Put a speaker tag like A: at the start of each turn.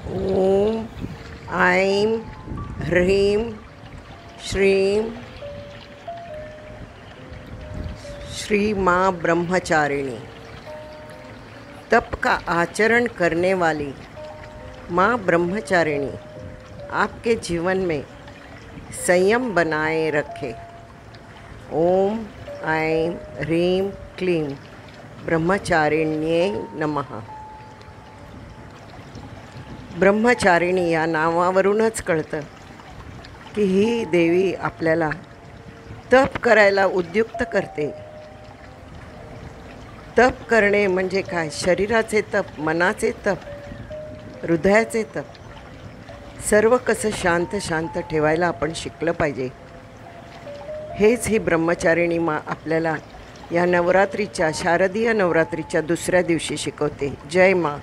A: ओम ऐं ह्रीं श्रीं श्री माँ ब्रह्मचारिणी। तप का आचरण करने वाली माँ ब्रह्मचारिणी आपके जीवन में संयम बनाए रखे। ओम ऐं ह्रीं क्लीं ब्रह्मचारिण्ये नमः। ब्रह्मचारिणी या नावावरूनच कळतं की ही देवी आपल्याला तप करायला उद्युक्त करते। तप करणे म्हणजे काय? शरीराचे तप, मनाचे तप, हृदयाचे तप, सर्व कसं शांत शांत ठेवायला आपण शिकलं पाहिजे। हेच ही ब्रह्मचारिणी माँ आपल्याला या नवरात्रीच्या, शारदीय नवरात्रीच्या दुसऱ्या दिवशी शिकवते। जय माँ।